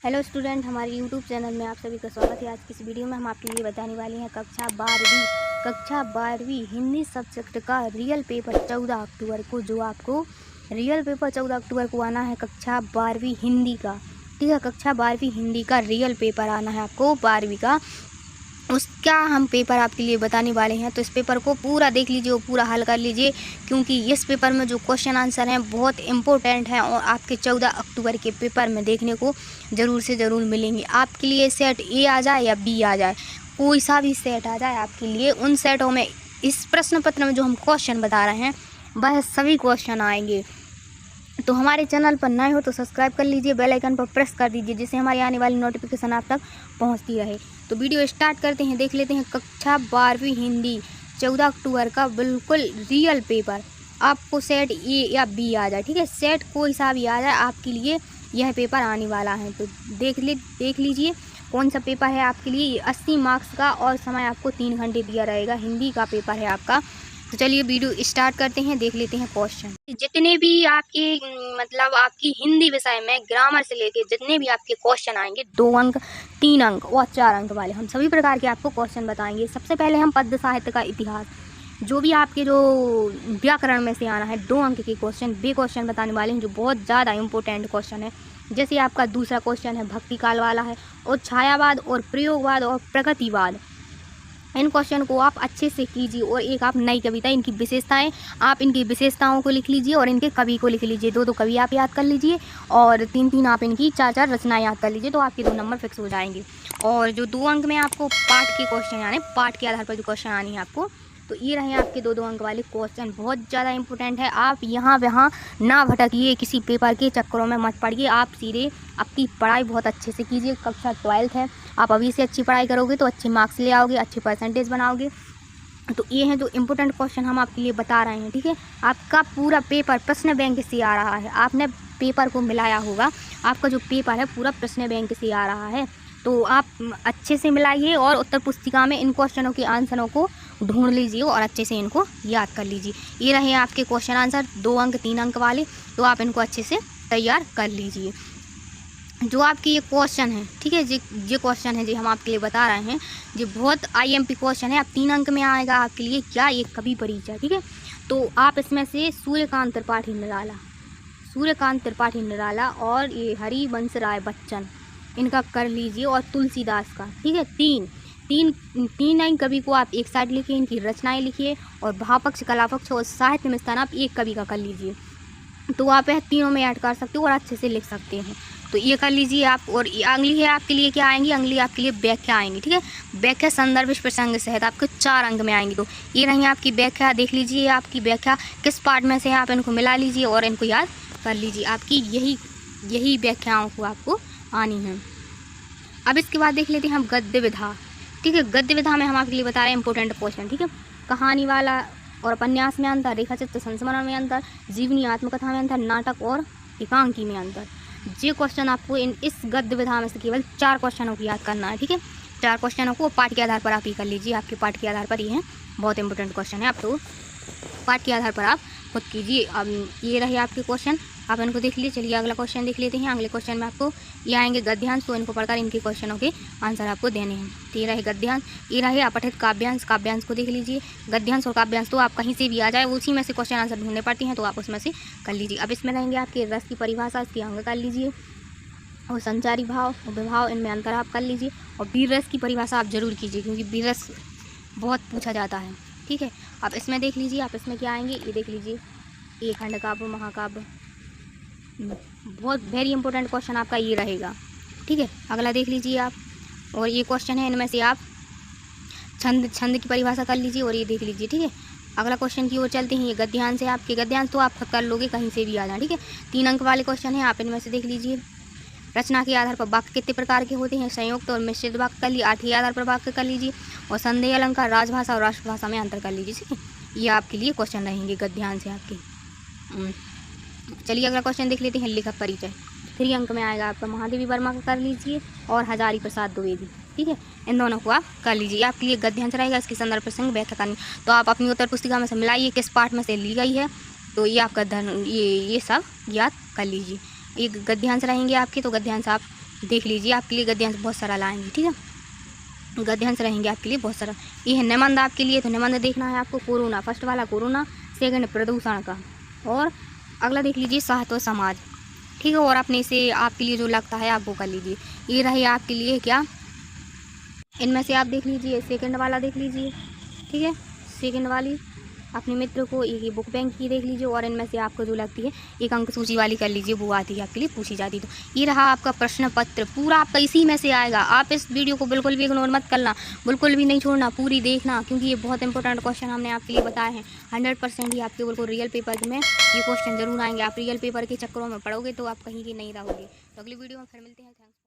Hello student, हमारे YouTube channel में आप सभी का स्वागत है। आज की इस वीडियो में हम आपके लिए बताने वाले हैं कक्षा 12वीं हिंदी सब्जेक्ट का रियल पेपर 14 अक्टूबर को, जो आपको रियल पेपर 14 अक्टूबर को आना है कक्षा 12वीं हिंदी का। ठीक है, कक्षा 12वीं हिंदी का रियल पेपर आना है आपको 12वीं का। उसका हम पेपर आपके लिए बताने वाले हैं, तो इस पेपर को पूरा देख लीजिए और पूरा हल कर लीजिए, क्योंकि इस पेपर में जो क्वेश्चन आंसर हैं बहुत इम्पोर्टेंट हैं और आपके 14 अक्टूबर के पेपर में देखने को ज़रूर से ज़रूर मिलेंगे। आपके लिए सेट ए आ जाए या बी आ जाए, कोई सा भी सेट आ जाए आपके लिए, उन सेटों में इस प्रश्न पत्र में जो हम क्वेश्चन बता रहे हैं वह सभी क्वेश्चन आएंगे। तो हमारे चैनल पर नए हो तो सब्सक्राइब कर लीजिए, बेल आइकन पर प्रेस कर दीजिए, जिससे हमारी आने वाली नोटिफिकेशन आप तक पहुंचती रहे। तो वीडियो स्टार्ट करते हैं, देख लेते हैं कक्षा 12वीं हिंदी 14 अक्टूबर का बिल्कुल रियल पेपर। आपको सेट ए या बी आ जाए, ठीक है, सेट कोई सा भी आ जाए, आपके लिए यह पेपर आने वाला है। तो देख लीजिए कौन सा पेपर है आपके लिए। 80 मार्क्स का और समय आपको 3 घंटे दिया रहेगा। हिंदी का पेपर है आपका। तो चलिए वीडियो स्टार्ट करते हैं, देख लेते हैं क्वेश्चन। जितने भी आपके आपकी हिंदी विषय में ग्रामर से लेके जितने भी आपके क्वेश्चन आएंगे, 2 अंक, 3 अंक और 4 अंक वाले, हम सभी प्रकार के आपको क्वेश्चन बताएंगे। सबसे पहले हम पद्य साहित्य का इतिहास, जो भी आपके जो व्याकरण में से आना है, 2 अंक के क्वेश्चन वे क्वेश्चन बताने वाले हैं, जो बहुत ज़्यादा इंपॉर्टेंट क्वेश्चन है। जैसे आपका दूसरा क्वेश्चन है भक्ति काल वाला है, और छायावाद और प्रयोगवाद और प्रगतिवाद। इन क्वेश्चन को आप अच्छे से कीजिए। और एक आप नई कविता, इनकी विशेषताएं, आप इनकी विशेषताओं को लिख लीजिए और इनके कवि को लिख लीजिए। 2 कवि आप याद कर लीजिए और 3 आप इनकी 4 रचनाएं याद कर लीजिए, तो आपके 2 नंबर फिक्स हो जाएंगे। और जो 2 अंक में आपको पाठ के क्वेश्चन, यानी पाठ के आधार पर जो क्वेश्चन आनी है आपको, तो ये रहे आपके 2 अंक वाले क्वेश्चन। बहुत ज़्यादा इंपॉर्टेंट है, आप यहाँ वहाँ ना भटकिए, किसी पेपर के चक्करों में मत पड़िए। आप सीधे अपनी पढ़ाई बहुत अच्छे से कीजिए। कक्षा 12th है, आप अभी से अच्छी पढ़ाई करोगे तो अच्छे मार्क्स ले आओगे, अच्छे परसेंटेज बनाओगे। तो ये हैं जो इम्पोर्टेंट क्वेश्चन हम आपके लिए बता रहे हैं। ठीक है, आपका पूरा पेपर प्रश्न बैंक से आ रहा है। आपने पेपर को मिलाया होगा, आपका जो पेपर है पूरा प्रश्न बैंक से आ रहा है। तो आप अच्छे से मिलाइए और उत्तर पुस्तिका में इन क्वेश्चनों के आंसरों को ढूंढ लीजिए और अच्छे से इनको याद कर लीजिए। ये रहे आपके क्वेश्चन आंसर, 2 अंक 3 अंक वाले, तो आप इनको अच्छे से तैयार कर लीजिए। जो आपके ये क्वेश्चन है, ठीक है, ये क्वेश्चन है जो हम आपके लिए बता रहे हैं, जो बहुत IMP क्वेश्चन है। अब 3 अंक में आएगा आपके लिए क्या, ये कवि परिचय। ठीक है, तो आप इसमें से सूर्यकांत त्रिपाठी निराला और ये हरिवंश राय बच्चन, इनका कर लीजिए। और तुलसीदास का, ठीक है, तीन कवि को आप एक साइड लिखिए, इनकी रचनाएं लिखिए, और भावपक्ष, कलापक्ष और साहित्य में स्थान आप एक कवि का कर लीजिए। तो आप यह तीनों में ऐड कर सकते हो और अच्छे से लिख सकते हैं। तो ये कर लीजिए आप। और अगली है आपके लिए क्या आएंगी, अगली आपके लिए व्याख्या आएंगी। ठीक है, व्याख्या संदर्भ प्रसंग सहित आपके 4 अंक में आएंगी। तो ये रही आपकी व्याख्या, देख लीजिए आपकी व्याख्या किस पार्ट में से है, आप इनको मिला लीजिए और इनको याद कर लीजिए। आपकी यही व्याख्याओं को आपको आनी है। अब इसके बाद देख लेते हैं हम गद्य विधा। ठीक है, गद्य विधा में हम आपके लिए बता रहे हैं इंपॉर्टेंट क्वेश्चन। ठीक है, कहानी वाला और उपन्यास में अंतर, रेखाचित्र संस्मरण में अंतर, जीवनी आत्मकथा में अंतर, नाटक और एकांकी में अंतर। ये क्वेश्चन आपको इस गद्य विधा में से केवल 4 क्वेश्चनों को याद करना है। ठीक है, 4 क्वेश्चनों को पाठ के आधार पर आप ही कर लीजिए। आपके पाठ के आधार पर ही है, बहुत इंपॉर्टेंट क्वेश्चन है, आप तो पाठ के आधार पर आप खुद कीजिए। अब ये रहे आपके क्वेश्चन, आप इनको देख लीजिए। चलिए अगला क्वेश्चन देख लेते हैं। अगले क्वेश्चन में आपको ये आएंगे गद्यांश, तो इनको पढ़कर इनके क्वेश्चनों के आंसर आपको देने हैं। तो ये रहे गद्यांश, ये रहे अपठित काव्यांश को देख लीजिए। गद्यांश और काव्यांश तो आप कहीं से भी आ जाए, उसी में से क्वेश्चन आंसर ढूंढने पड़ते हैं, तो आप उसमें से कर लीजिए। अब इसमें रहेंगे आपके रस की परिभाषा, इसकी अंग कर लीजिए, और संचारी भाव और विभाव, इनमें अंतर आप कर लीजिए। और वीर रस की परिभाषा आप जरूर कीजिए, क्योंकि वीर रस बहुत पूछा जाता है। ठीक है, आप इसमें देख लीजिए, आप इसमें क्या आएंगे ये देख लीजिए। एक खंड काव्य, महाकाव्य, बहुत वेरी इंपॉर्टेंट क्वेश्चन आपका ये रहेगा। ठीक है, अगला देख लीजिए आप। और ये क्वेश्चन है, इनमें से आप छंद की परिभाषा कर लीजिए और ये देख लीजिए। ठीक है, अगला क्वेश्चन की ओर चलते हैं। ये गद्यांश है आपके, गद्यांश तो आप कर लोगे, कहीं से भी आ जाए। ठीक है, 3 अंक वाले क्वेश्चन है, आप इनमें से देख लीजिए। रचना के आधार पर वाक्य कितने प्रकार के होते हैं, संयुक्त और मिश्रित वाक्य कर लीजिए। 8 आधार पर वाक्य कर लीजिए। और संदेह अलंकार, राजभाषा और राष्ट्रभाषा में अंतर कर लीजिए। ठीक है, ये आपके लिए क्वेश्चन रहेंगे गद्यांश से आपके। चलिए अगला क्वेश्चन देख लेते हैं। लेखक परिचय 3 अंक में आएगा आपका, महादेवी वर्मा का कर लीजिए और हजारी प्रसाद द्विवेदी। ठीक है, इन दोनों को आप कर लीजिए। आपके लिए गद्यांश रहेगा, इसके संदर्भ प्रसंग व्याख्या करनी, तो आप अपनी उत्तर पुस्तिका में से मिलाइए किस पाठ में से ली गई है, तो ये आपका ये सब याद कर लीजिए। ये गद्यांश रहेंगे आपके, तो गद्यांश आप देख लीजिए, आपके लिए गद्यांश बहुत सारा लाएंगे, ठीक है, गद्यांश रहेंगे आपके लिए बहुत सारा। ये है निबंध आपके लिए, तो निबंध देखना है आपको कोरोना, फर्स्ट वाला कोरोना, सेकंड प्रदूषण का, और अगला देख लीजिए साहित्य और समाज, ठीक है। और अपने से आपके लिए जो लगता है आप वो कर लीजिए। ये रही आपके लिए क्या, इनमें से आप देख लीजिए सेकंड वाला देख लीजिए, ठीक है, सेकंड वाली अपने मित्र को एक ये बुक बैंक की देख लीजिए, और इनमें से आपको जो लगती है एक अंक सूची वाली कर लीजिए, वो आती है आपके लिए पूछी जाती। तो ये रहा आपका प्रश्न पत्र, पूरा आपका इसी में से आएगा। आप इस वीडियो को बिल्कुल भी इग्नोर मत करना, बिल्कुल भी नहीं छोड़ना, पूरी देखना, क्योंकि ये बहुत इंपॉर्टेंट क्वेश्चन हमने आपके लिए बताए हैं। 100% ही आपके बिल्कुल रियल पेपर में ये क्वेश्चन जरूर आएंगे। आप रियल पेपर के चक्करों में पढ़ोगे तो आप कहीं की नहीं रहोगे। तो अगली वीडियो में फिर मिलते हैं। थैंक्स।